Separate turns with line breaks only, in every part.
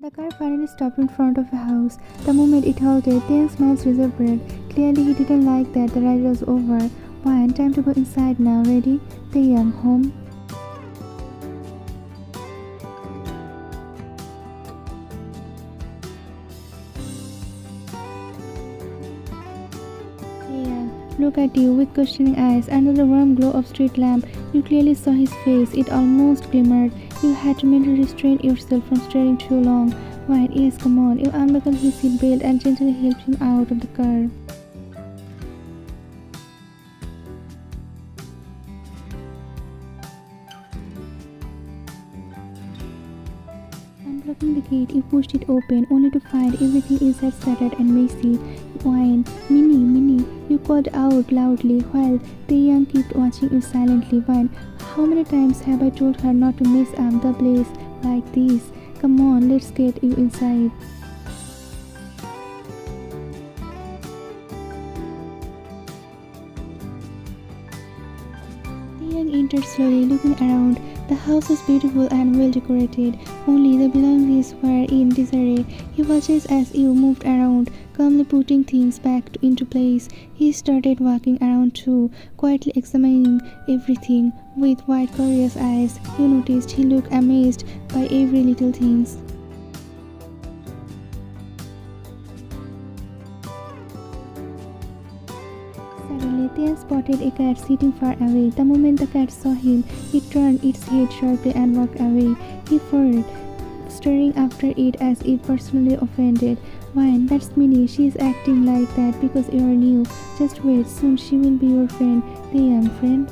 The car finally stopped in front of a house. The moment it halted, Taehyung's smile reverberate. Clearly he didn't like that the ride was over. Fine, time to go inside now. Ready? Taehyung, home. Taehyung looked at you with questioning eyes. Under the warm glow of street lamp, you clearly saw his face. It almost glimmered. You had to mentally restrain yourself from staring too long. Why, yes, come on. You unbuckled his seatbelt and gently helped him out of the car. Unlocking the gate, you pushed it open, only to find everything inside scattered and messy. Wine, Minnie, you called out loudly while Taehyung kept watching you silently. Wine, how many times have I told her not to mess up the place like this? Come on, let's get you inside. Taehyung entered slowly, looking around. The house was beautiful and well decorated, only the belongings were in disarray. He watched as you moved around, calmly putting things back into place. He started walking around too, quietly examining everything. With wide curious eyes, you noticed he looked amazed by every little thing. Suddenly, Taehyung spotted a cat sitting far away. The moment the cat saw him, it turned its head sharply and walked away. He furred, staring after it as if personally offended. Wine, that's Minnie. She is acting like that because you are new. Just wait, soon she will be your friend. Taehyung, friend.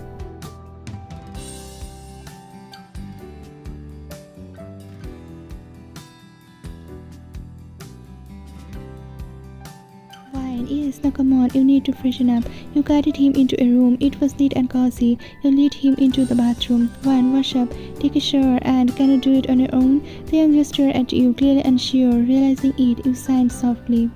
Yes, now come on, you need to freshen up. You guided him into a room. It was neat and cozy. You led him into the bathroom. One, wash up, take a shower, and can you do it on your own? The young gesture at you, clearly unsure. Realizing it, you sighed softly.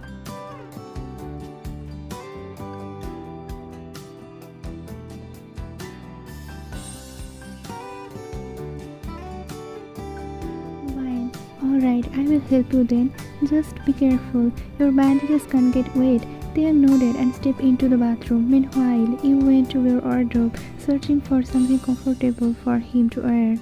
Fine. Alright, I will help you then. Just be careful. Your bandages can't get wet. Taehyung nodded and stepped into the bathroom. Meanwhile, you went to your wardrobe, searching for something comfortable for him to wear.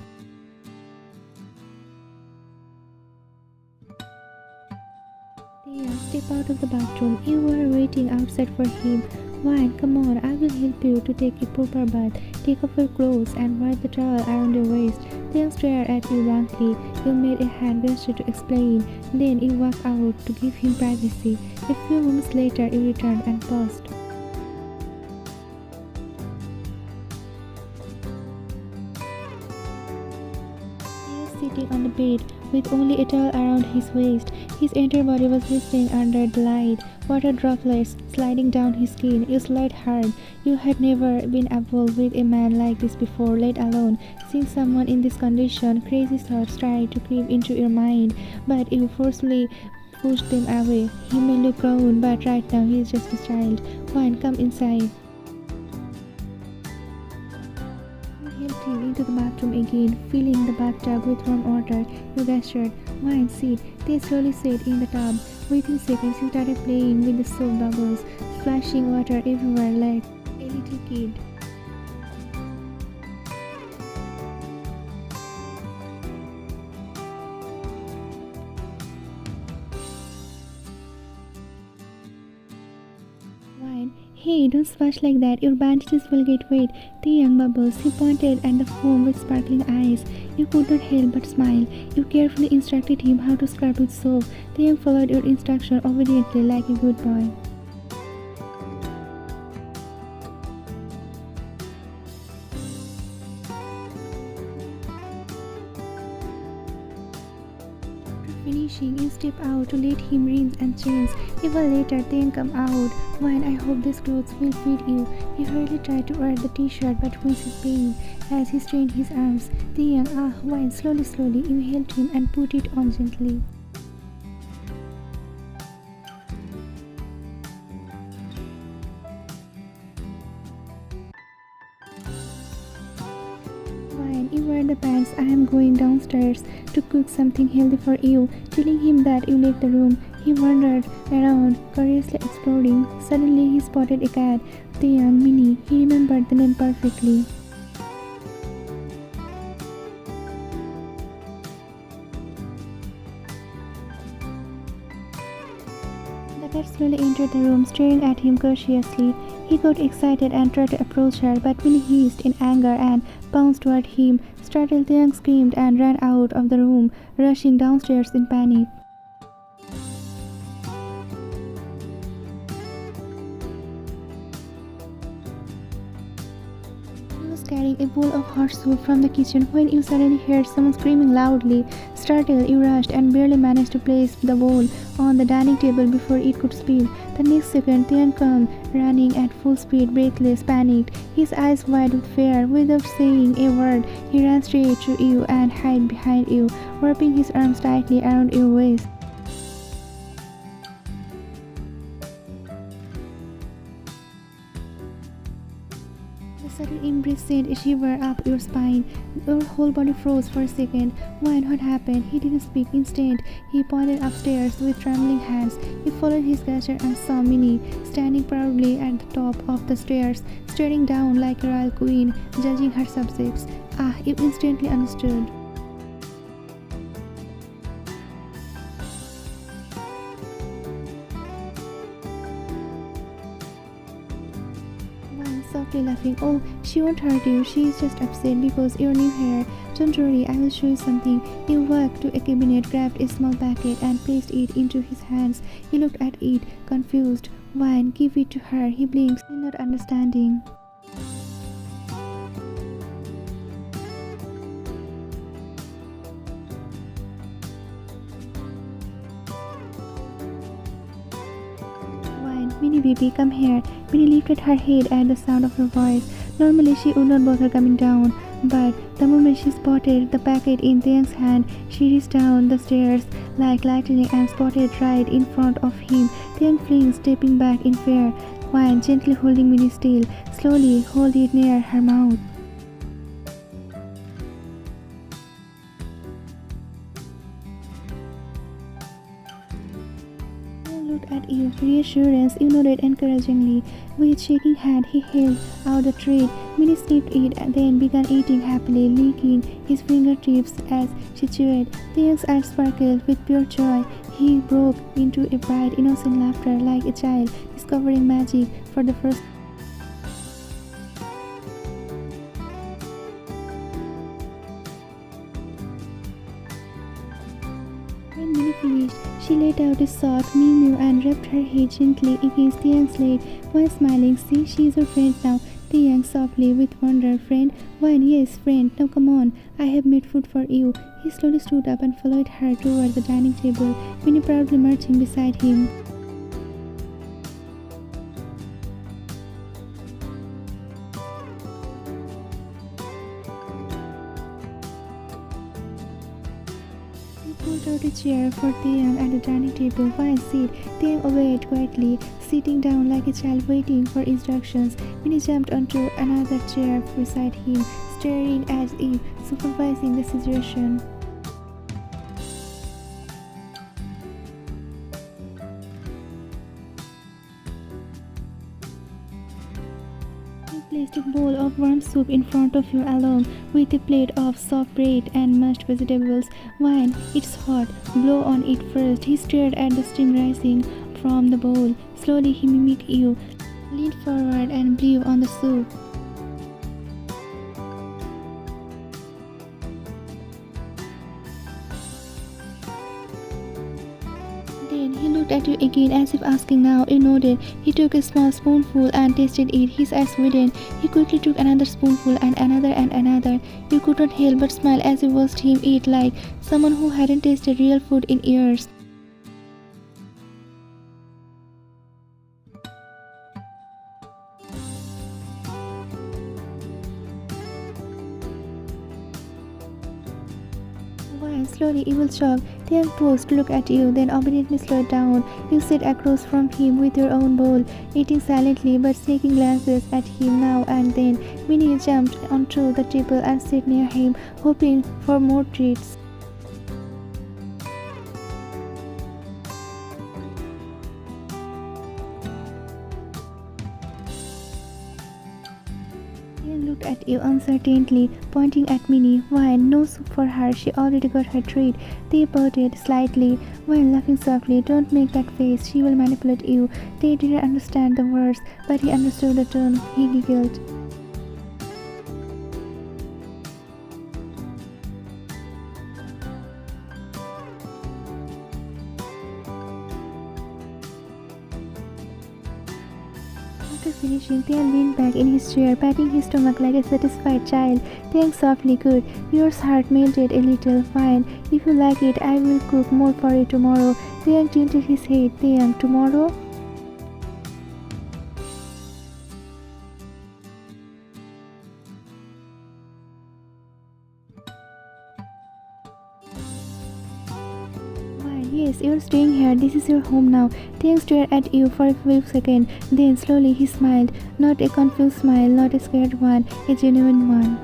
Taehyung stepped out of the bathroom. You were waiting outside for him. Wine, come on, I will help you to take a proper bath. Take off your clothes and wipe the towel around your waist. Taehyung stared at you blankly. You made a hand gesture to explain. Then you walked out to give him privacy. A few moments later, you returned and paused. He was sitting on the bed with only a towel around his waist. His entire body was glistening under the light, water droplets sliding down his skin. You sighed hard. You had never been involved with a man like this before, let alone seeing someone in this condition. Crazy thoughts tried to creep into your mind, but you forcefully pushed them away. He may look grown, but right now he is just a child. Fine, come inside. You helped him into the bathroom again, filling the bathtub with warm water. You gestured. Wine, sit. They slowly sat in the tub. Within seconds, you started playing with the soap bubbles, splashing water everywhere like a little kid. Wine, hey, don't splash like that. Your bandages will get wet. Taehyung bubbles. He pointed at the foam with sparkling eyes. You could not help but smile. You carefully instructed him how to scrub with soap. Taehyung followed your instruction obediently like a good boy. Finishing, you step out to let him rinse and change. A while later, Taehyung come out. Wine, I hope these clothes will fit you. He hurriedly tried to wear the t-shirt but winced his pain as he strained his arms. Taehyung, Wine, slowly. You helped him and put it on gently. Fine, you wear the pants. I am going downstairs to cook something healthy for you, telling him that you left the room. He wandered around, curiously exploring. Suddenly he spotted a cat, Taehyungff Mini. He remembered the name perfectly. The cat slowly entered the room, staring at him curiously. He got excited and tried to approach her, but Minnie hissed in anger and bounced toward him. Startled, Taehyungff screamed and ran out of the room, rushing downstairs in panic. He was carrying a bowl of hot soup from the kitchen when you suddenly heard someone screaming loudly. Startled, you rushed and barely managed to place the bowl on the dining table before it could spill. The next second, Taehyungff came running at full speed, breathless, panicked, his eyes wide with fear. Without saying a word, he ran straight to you and hid behind you, wrapping his arms tightly around your waist. The sudden embrace sent a shiver up your spine. Your whole body froze for a second. What happened? He didn't speak. Instead, he pointed upstairs with trembling hands. He followed his gesture and saw Minnie standing proudly at the top of the stairs, staring down like a royal queen, judging her subjects. You instantly understood. Softly laughing. Oh, she won't hurt you. She is just upset because you're new here. Don't worry, I will show you something. He walked to a cabinet, grabbed a small packet and placed it into his hands. He looked at it, confused. Wine, give it to her. He blinked, still not understanding. Minnie baby, come here. Minnie lifted her head at the sound of her voice. Normally she would not bother coming down, but the moment she spotted the packet in Taehyungg's hand, she raced down the stairs like lightning and spotted right in front of him. Taehyungff fleeing, stepping back in fear. Wine gently holding Minnie still. Slowly hold it near her mouth. Looked at you, reassurance. You nodded encouragingly. With shaking hand, he held out the treat. Minnie sniffed it and then began eating happily, licking his fingertips as she chewed. Taehyungg's eyes sparkled with pure joy. He broke into a bright, innocent laughter like a child discovering magic for the first time. When Minnie finished, she let out a soft mew and rubbed her head gently against Taehyungg's leg while smiling. See, she is your friend now. Taehyungff softly with wonder. Friend? Wine, yes, friend. Now come on. I have made food for you. He slowly stood up and followed her toward the dining table, Minnie proudly marching beside him. Pulled out a chair for Taehyungff at the dining table. Wine, sit. Taehyungff obeyed quietly, sitting down like a child waiting for instructions. Minnie jumped onto another chair beside him, staring as if supervising the situation. He placed a bowl of warm soup in front of you along with a plate of soft bread and mashed vegetables. Wine, it's hot. Blow on it first. He stared at the steam rising from the bowl. Slowly he mimicked you, leaned forward and blew on the soup. Then he looked at you again as if asking now. You nodded. He took a small spoonful and tasted it. His eyes widened. He quickly took another spoonful and another and another. You could not help but smile as you watched him eat like someone who hadn't tasted real food in years. Wine slowly Slowly you will shock. Taehyungff paused to look at you, then obediently slowed down. You sit across from him with your own bowl, eating silently but sneaking glances at him now and then. Minnie jumped onto the table and sat near him, hoping for more treats. Taehyung looked at you uncertainly, pointing at Minnie. Wine, no soup for her, she already got her treat. They pouted slightly, while laughing softly. Don't make that face, she will manipulate you. They didn't understand the words, but he understood the tone. He giggled. After finishing, Taehyung leaned back in his chair, patting his stomach like a satisfied child. Taehyung softly, good. Your heart melted a little. Fine. If you like it, I will cook more for you tomorrow. Taehyung tilted his head. Taehyung, tomorrow? Yes, you're staying here. This is your home now. Taehyung stared at you for a few seconds. Then slowly he smiled. Not a confused smile, not a scared one, a genuine one.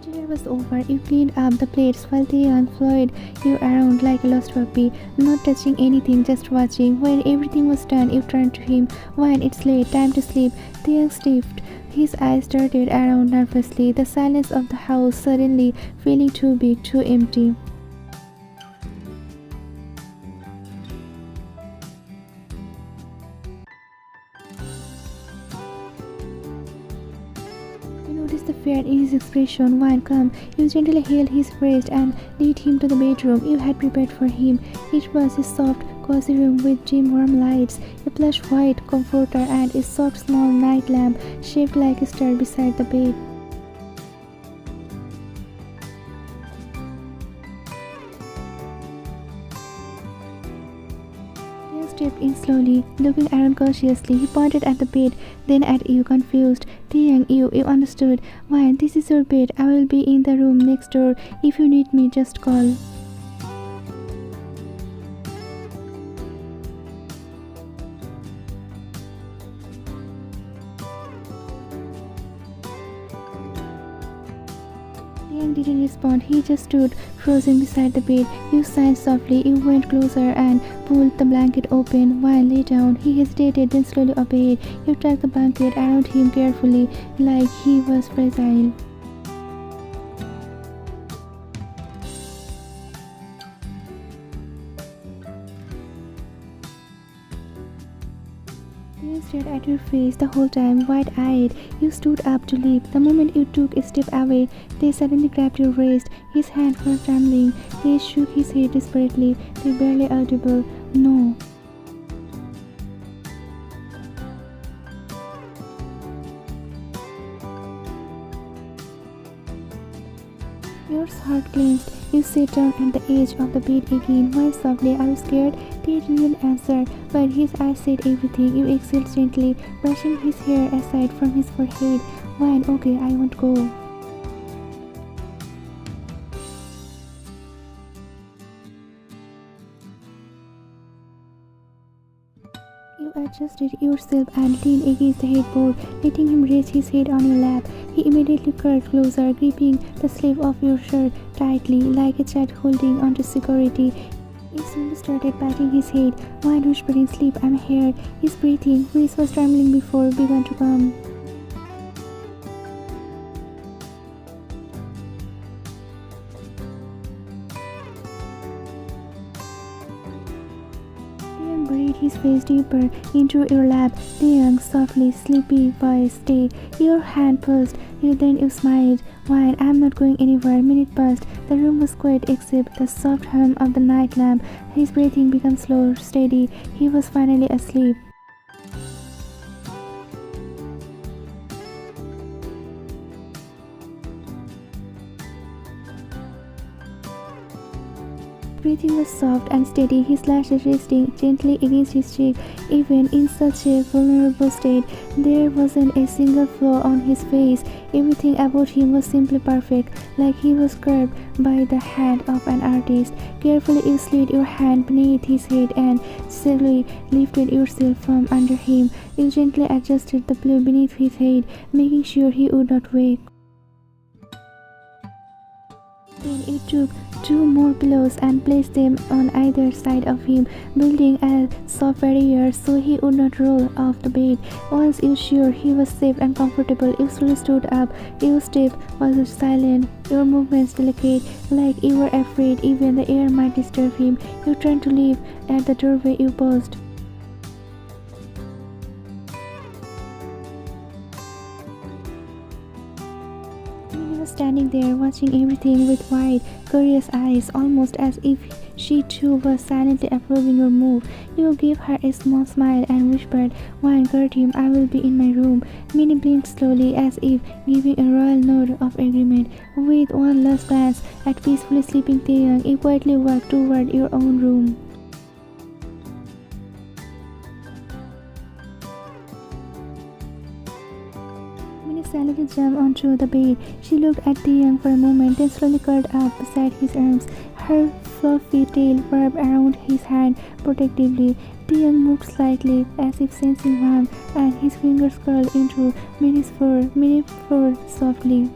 Dinner was over. You cleaned up the plates while Taehyung followed you around like a lost puppy, not touching anything, just watching. When everything was done, you turned to him. When it's late, time to sleep. Taehyung stiffed. His eyes darted around nervously, the silence of the house suddenly feeling too big, too empty. You noticed the fear in his expression. Wine, come. You gently held his wrist and led him to the bedroom you had prepared for him. It was a soft, cozy room with dim warm lights, a plush white comforter and a soft small night lamp shaped like a star beside the bed. He stepped in slowly, looking around cautiously. He pointed at the bed, then at you, confused. Taehyung, you understood. Why, this is your bed. I will be in the room next door. If you need me, just call. Taehyung didn't respond. He just stood, frozen beside the bed. You sighed softly. You went closer and pulled the blanket open. While lay down, he hesitated, then slowly obeyed. You tucked the blanket around him carefully, like he was fragile. He stared at your face the whole time, wide-eyed. You stood up to leave. The moment you took a step away, they suddenly grabbed your wrist. His hands were trembling. They shook his head desperately. They barely audible. No. Your heart clenched. You sat down at the edge of the bed again. Why softly? Are you scared? He didn't answer, but his eyes said everything. You exhaled gently, brushing his hair aside from his forehead. Wine, okay, I won't go. You adjusted yourself and leaned against the headboard, letting him rest his head on your lap. He immediately curled closer, gripping the sleeve of your shirt tightly, like a child holding onto security. You soon started patting his head. Wine, whispering, sleep, I'm here. His breathing, which was trembling before, began to come. Taehyung buried his face deeper into your lap. Taehyung, softly, sleepy voice, stay. Your hand pulsed. Then you smiled. Wine, I'm not going anywhere. Minute passed. The room was quiet except the soft hum of the night lamp. His breathing became slow, steady. He was finally asleep. Breathing was soft and steady, his lashes resting gently against his cheek. Even in such a vulnerable state, there wasn't a single flaw on his face. Everything about him was simply perfect, like he was carved by the hand of an artist. Carefully you slid your hand beneath his head and slowly lifted yourself from under him. You gently adjusted the pillow beneath his head, making sure he would not wake. Then you took 2 more pillows and placed them on either side of him, building a soft barrier so he would not roll off the bed. Once you sure he was safe and comfortable, you slowly stood up. Your step was silent, your movements delicate, like you were afraid even the air might disturb him. You turned to leave. At the doorway you paused. She was standing there watching everything with wide, curious eyes, almost as if she too was silently approving your move. You gave her a small smile and whispered, "Wine, Gertim, I will be in my room." Minnie blinked slowly as if giving a royal nod of agreement. With one last glance at peacefully sleeping Taehyung, you quietly walked toward your own room. Minnie silently jumped onto the bed. She looked at Taehyung for a moment, then slowly curled up beside his arms, her fluffy tail wrapped around his hand protectively. Taehyung moved slightly, as if sensing warmth, and his fingers curled into Minnie's fur. Minnie purred softly.